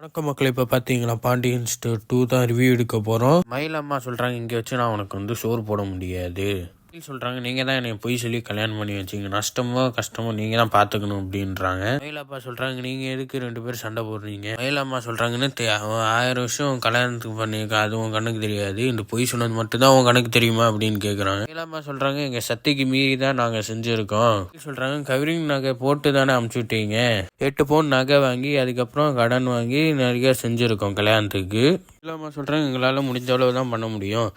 வணக்கம் மக்களே, இப்போ பார்த்தீங்களா பாண்டியன் ஸ்டோர் 2 தான் ரிவ்யூ எடுக்க போகிறோம். மயிலம்மா சொல்கிறாங்க, இங்கே வச்சு நான் உனக்கு வந்து சோறு போட முடியாது. சொல்கிறாங்க, நீங்கள் தான் என்னை பொய் சொல்லி கல்யாணம் பண்ணி வச்சிங்க, நஷ்டமோ கஷ்டமோ நீங்கள் தான் பார்த்துக்கணும் அப்படின்றாங்க. மயிலப்பா சொல்கிறாங்க, நீங்கள் எதுக்கு 2 பேரும் சண்டை போடுறீங்க? மயிலம்மா சொல்கிறாங்கன்னு 1000 வருஷம் கல்யாணத்துக்கு பண்ணியிருக்க, அது உன் கண்ணுக்கு தெரியாது, இந்த பொய் சொன்னது மட்டும்தான் உன் கணக்கு தெரியுமா அப்படின்னு கேட்குறாங்க. மயிலம்மா சொல்கிறாங்க, எங்கள் சக்திக்கு மீறி தான் நாங்கள் செஞ்சுருக்கோம். சொல்கிறாங்க, கவரிங் நகை போட்டு தானே அமுச்சு விட்டீங்க, 8 பவுன் நகை வாங்கி அதுக்கப்புறம் கடன் வாங்கி நிறைய செஞ்சுருக்கோம் கல்யாணத்துக்கு. இல்லாம சொல்கிறேன், எங்களால் முடிஞ்ச அளவு தான் பண்ண முடியும்.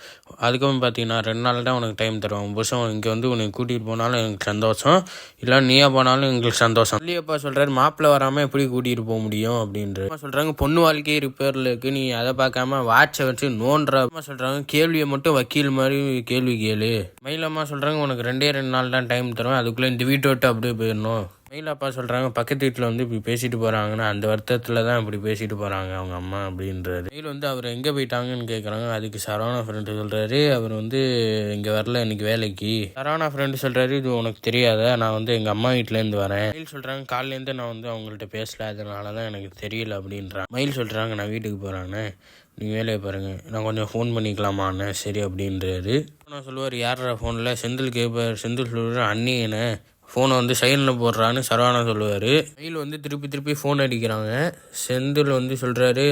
அதுக்கப்புறம் பார்த்தீங்கன்னா 2 நாள் தான் உனக்கு டைம் தருவோம். புருஷன் இங்கே வந்து உனக்கு கூட்டிகிட்டு போனாலும் எனக்கு சந்தோஷம், இல்லை நீயா போனாலும் எங்களுக்கு சந்தோஷம். இல்லையப்பா சொல்கிறாரு, மாப்பிள்ளை வராமல் எப்படி கூட்டிகிட்டு போக முடியும் அப்படின்ற சொல்கிறாங்க. பொண்ணு வாழ்க்கையை ரிப்பேரில் இருக்குது, நீ அதை பார்க்காம வாட்சை வச்சு நோன்ற சொல்கிறாங்க. கேள்வியை மட்டும் வக்கீல் மாதிரி கேள்வி கேளு. மயிலம்மா சொல்கிறாங்க, உனக்கு 2 நாள் தான் டைம் தருவேன், அதுக்குள்ளே இந்த வீட்டை விட்டு அப்படியே போயிடணும். மயிலப்பா சொல்கிறாங்க, பக்கத்து வீட்டில் வந்து இப்படி பேசிட்டு போகிறாங்கன்னா அந்த வருத்தத்தில் தான் இப்படி பேசிட்டு போகிறாங்க அவங்க அம்மா அப்படின்றது. மயில் வந்து அவர் எங்கே போயிட்டாங்கன்னு கேட்குறாங்க. அதுக்கு சரவணா ஃப்ரெண்டு சொல்கிறாரு, அவர் வந்து இங்கே வரல இன்னைக்கு வேலைக்கு. சரவணா ஃப்ரெண்டு சொல்கிறாரு, இது உனக்கு தெரியாத, நான் வந்து எங்கள் அம்மா வீட்டிலேருந்து வரேன். மயில் சொல்கிறாங்க, காலையிலேருந்து நான் வந்து அவங்கள்ட்ட பேசல, அதனால தான் எனக்கு தெரியல அப்படின்றான். மயில் சொல்கிறாங்க, நான் வீட்டுக்கு போகிறானே, நீங்கள் வேலையை பாருங்கள், நான் கொஞ்சம் ஃபோன் பண்ணிக்கலாமாண்ணே. சரி அப்படின்றாரு. நான் சொல்லுவார், யாரா ஃபோனில்? செந்தில் கேட்பார். செந்தில் சொல்லுவார், அண்ணியண்ணே ஃபோனை வந்து சைலண்டில் போடுறான்னு சரவணா சொல்லுவார். மயில் வந்து திருப்பி ஃபோன் அடிக்கிறாங்க. செந்தில் வந்து சொல்கிறாரு,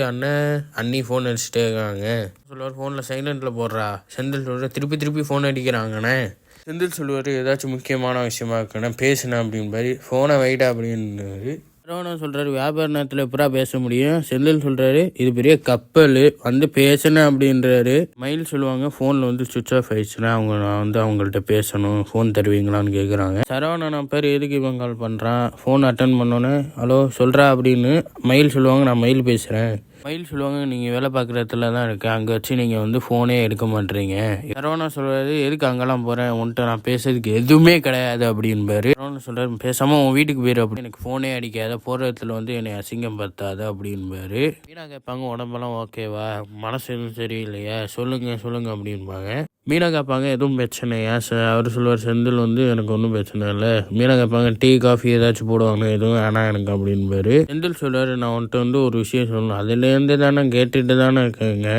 அண்ணி ஃபோன் அடிச்சுட்டே இருக்காங்க. சொல்லுவார், ஃபோனில் சைலண்டில் போடுறா. செந்தில் சொல்கிறார், திருப்பி ஃபோன் அடிக்கிறாங்கண்ணே. செந்தில் சொல்லுவார், ஏதாச்சும் முக்கியமான விஷயமா இருக்குண்ணே, பேசுனேன் அப்படின்னு ஃபோனை வைடா அப்படின்னு. சரவணா சொல்கிறாரு, வியாபார நேரத்தில் எப்படா பேச முடியும்? செந்தில் சொல்கிறாரு, இது பெரிய கப்பல் வந்து பேசினேன் அப்படின்றாரு. மயில் சொல்லுவாங்க, ஃபோனில் வந்து சுவிட்ச் ஆஃப் ஆயிடுச்சுன்னா நான் வந்து அவங்கள்ட்ட பேசணும், ஃபோன் தருவீங்களான்னு கேட்குறாங்க. சரவணா நான் பேர் எதுக்கு இவன் கால் பண்ணுறான், ஃபோன் அட்டன் பண்ணோன்னே ஹலோ சொல்கிறா அப்படின்னு. மயில் சொல்லுவாங்க, நான் மயில் பேசுகிறேன். மயில் சொல்லுவாங்க, நீங்கள் வேலை பார்க்குற இடத்துல தான் இருக்கேன், அங்கே வச்சு நீங்கள் வந்து ஃபோனே எடுக்க மாட்டேறீங்க. சரவணா சொல்கிறாரு, எதுக்கு அங்கெல்லாம் போகிறேன், உன்ட்ட நான் பேசுறதுக்கு எதுவுமே கிடையாது அப்படின்பாரு. சரவணா சொல்கிறாரு, பேசாமல் உன் வீட்டுக்கு போயிரு, அப்படி எனக்கு ஃபோனே அடிக்காத, போகிற இடத்துல வந்து என்னை அசிங்கம் படுத்தாத அப்படின்பாரு. மீனா கேட்பாங்க, உடம்பெல்லாம் ஓகேவா, மனசு எதுவும் சரியில்லையா, சொல்லுங்க அப்படின்பாங்க. மீனா கேட்பாங்க, எதுவும் பிரச்சனையா? அவர் சொல்லுவார், செந்தில் வந்து எனக்கு ஒன்றும் பிரச்சனை இல்லை. மீனா கேட்பாங்க, டீ காஃபி ஏதாச்சும் போடுவாங்க, எதுவும் வேணாம் எனக்கு அப்படின்பாரு. செந்தில் சொல்லுவார், நான் உன்ட்ட வந்து ஒரு விஷயம் சொல்லணும், அதுலேருந்து தானே கேட்டுட்டு தானே இருக்கேங்க.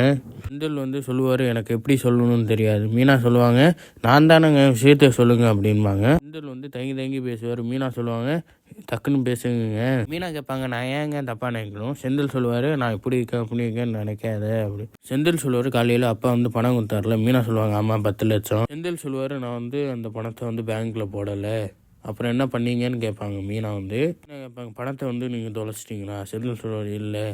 செந்தில் வந்து சொல்லுவார், எனக்கு எப்படி சொல்லணும்னு தெரியாது. மீனா சொல்லுவாங்க, நான் தானேங்க விஷயத்த சொல்லுங்க அப்படின்பாங்க. செந்தில் வந்து தங்கி பேசுவார். மீனா சொல்லுவாங்க, டக்குன்னு பேசுங்க. மீனா கேட்பாங்க, நான் ஏங்க தப்பா நினைக்கணும்? செந்தில் சொல்லுவார், நான் இப்படி இருக்கேன் அப்படி இருக்கேன்னு நினைக்காத அப்படி. செந்தில் சொல்லுவார், காலையில் அப்பா வந்து பணம் கொடுத்தாருல. மீனா சொல்லுவாங்க, ஆமாம் 10 லட்சம். செந்தில் சொல்லுவார், நான் வந்து அந்த பணத்தை வந்து பேங்க்கில் போடலை, அப்புறம் என்ன பண்ணீங்கன்னு கேட்பாங்க. மீனா வந்து கேட்பாங்க, பணத்தை வந்து நீங்கள் தொலைச்சிட்டிங்களா? செந்தில் சொல்லுவார், இல்லை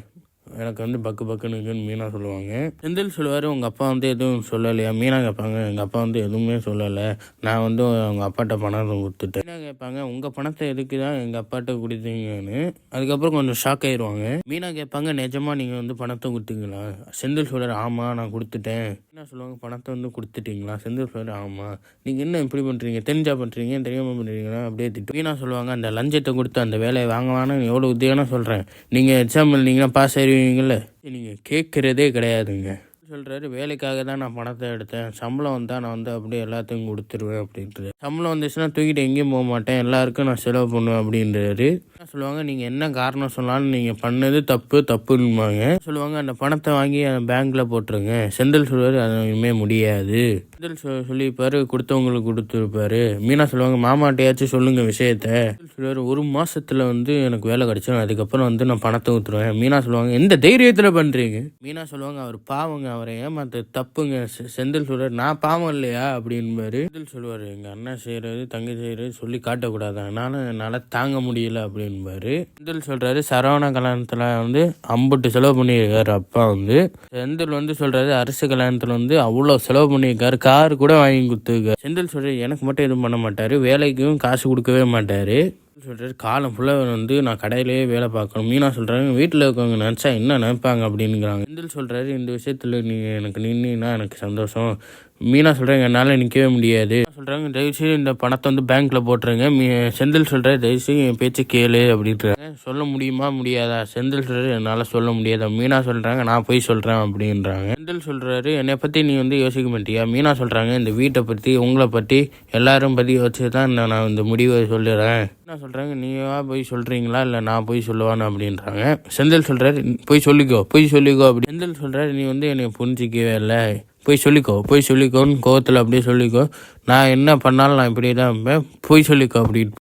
எனக்கு வந்து பக்குன்னு இருக்குன்னு மீனா சொல்லுவாங்க. செந்தில் சொல்லுவார், உங்கள் அப்பா வந்து எதுவும் சொல்லலையா? மீனா கேட்பாங்க, எங்கள் அப்பா வந்து எதுவுமே சொல்லலை, நான் வந்து அவங்க அப்பாட்ட பணத்தை கொடுத்துட்டேன். மீனா கேட்பாங்க, உங்கள் பணத்தை எதுக்கு தான் எங்கள் அப்பாட்ட கொடுத்தீங்கன்னு. அதுக்கப்புறம் கொஞ்சம் ஷாக் ஆயிடுவாங்க. மீனா கேட்பாங்க, நிஜமா நீங்கள் வந்து பணத்தை கொடுத்தீங்களா? செந்தில் சொல்கிறார், ஆமாம் நான் கொடுத்துட்டேன். மீனா சொல்லுவாங்க, பணத்தை வந்து கொடுத்துட்டீங்களா? செந்தில் சொல்கிறார், ஆமாம். நீங்கள் என்ன இப்படி பண்ணுறீங்க, தெரிஞ்சா பண்ணுறீங்க தெரியாமல் பண்ணுறீங்களா அப்படியே திட்டு. மீனா சொல்லுவாங்க, அந்த லஞ்சத்தை கொடுத்து அந்த வேலையை வாங்கலான்னு எவ்வளோ உத்தியோகம் சொல்கிறேன், நீங்கள் எக்ஸாம் எழுதிங்கன்னா பாஸ் ஆயிடுவீங்கள்ல, நீங்கள் கேட்குறதே கிடையாதுங்க. சொல்கிறாரு, வேலைக்காக தான் நான் பணத்தை எடுத்தேன், சம்பளம் வந்தால் நான் வந்து அப்படியே எல்லாத்துக்கும் கொடுத்துருவேன் அப்படின்றது. சம்பளம் வந்துச்சுன்னா தூக்கிட்டு எங்கேயும் போக மாட்டேன், எல்லாருக்கும் நான் செலவு பண்ணுவேன் அப்படின்றாரு. சொல்லுவாங்க, நீங்கள் என்ன காரணம் சொன்னாலும் நீங்கள் பண்ணது தப்புன்னுவாங்க. சொல்லுவாங்க, அந்த பணத்தை வாங்கி பேங்க்கில் போட்டுருங்க. செந்தில் சொல்லுவார், அது இனிமேல் முடியாது. செந்தில் சொல்லியிருப்பாரு, கொடுத்தவங்களுக்கு கொடுத்துருப்பாரு. மீனா சொல்லுவாங்க, மாமாட்டையாச்சும் சொல்லுங்கள் விஷயத்த. சொல்லுவார், 1 மாதத்தில் வந்து எனக்கு வேலை கிடச்சிடும், அதுக்கப்புறம் வந்து நான் பணத்தை ஊற்றுருவேன். மீனா சொல்லுவாங்க, எந்த தைரியத்தில் பண்ணுறீங்க? மீனா சொல்லுவாங்க, அவர் பாவங்க, அவரை ஏமாத்த தப்புங்க. செந்தில் சொல்றாரு, நான் பாவம் இல்லையா அப்படின்பாரு. செந்தில் சொல்லுவார், எங்கள் அண்ணன் செய்கிறது தங்கை செய்கிறது சொல்லி காட்டக்கூடாது, என்னால் தாங்க முடியல அப்படின்பாரு. செந்தில் சொல்கிறாரு, சரவணா கல்யாணத்தில் வந்து அம்புட்டு செலவு பண்ணியிருக்காரு அப்பா வந்து. செந்தில் வந்து சொல்கிறாரு, அரசு கல்யாணத்தில் வந்து அவ்வளோ செலவு பண்ணியிருக்காரு, கார் கூட வாங்கி கொடுத்துருக்காரு. செந்தில் சொல்கிறாரு, எனக்கு மட்டும் எதுவும் பண்ண மாட்டார், வேலைக்கும் காசு கொடுக்கவே மாட்டார். சொல்கிறாரு, காலம் ஃபுல்லாக வந்து நான் கடையிலேயே வேலை பார்க்கணும். மீனா சொல்கிறாங்க, வீட்டில் இருக்கவங்க நினச்சா என்ன நினைப்பாங்க அப்படின்னுங்கிறாங்க. செந்தில் சொல்கிறாரு, இந்த விஷயத்தில் நீங்கள் எனக்கு நின்னா எனக்கு சந்தோஷம். மீனா சொல்கிறாங்க, என்னால் நிற்கவே முடியாது. சொல்கிறாங்க, தயவுசெய்து இந்த பணத்தை வந்து பேங்க்கில் போட்டுருங்க. செந்தில் சொல்கிறாரு, தயவுசெய்து என் பேச்சு கேளு அப்படின்றாங்க. சொல்ல முடியுமா முடியாதா? செந்தில் சொல்கிறாரு, என்னால் சொல்ல முடியாதா? மீனா சொல்கிறாங்க, நான் போய் சொல்கிறேன் அப்படின்றாங்க. செந்தில் சொல்கிறாரு, என்னை பற்றி நீ வந்து யோசிக்க மாட்டியா? மீனா சொல்கிறாங்க, இந்த வீட்டை பற்றி உங்களை பற்றி எல்லாரும் பற்றி யோசிச்சு தான் நான் இந்த முடிவை சொல்லிடுறேன். என்ன சொல்கிறாங்க, நீவா போய் சொல்கிறீங்களா இல்லை நான் போய் சொல்லுவானு அப்படின்றாங்க. செந்தில் சொல்கிறாரு, போய் சொல்லிக்கோ அப்படி. செந்தில் சொல்கிறாரு, நீ வந்து என்னை புரிஞ்சிக்கவே இல்லை, போய் சொல்லிக்கோன்னு கோவத்தில் அப்படியே சொல்லிக்கோ, நான் என்ன பண்ணாலும் நான் இப்படியே தான் இருப்பேன், போய் சொல்லிக்கோ அப்படின்னு.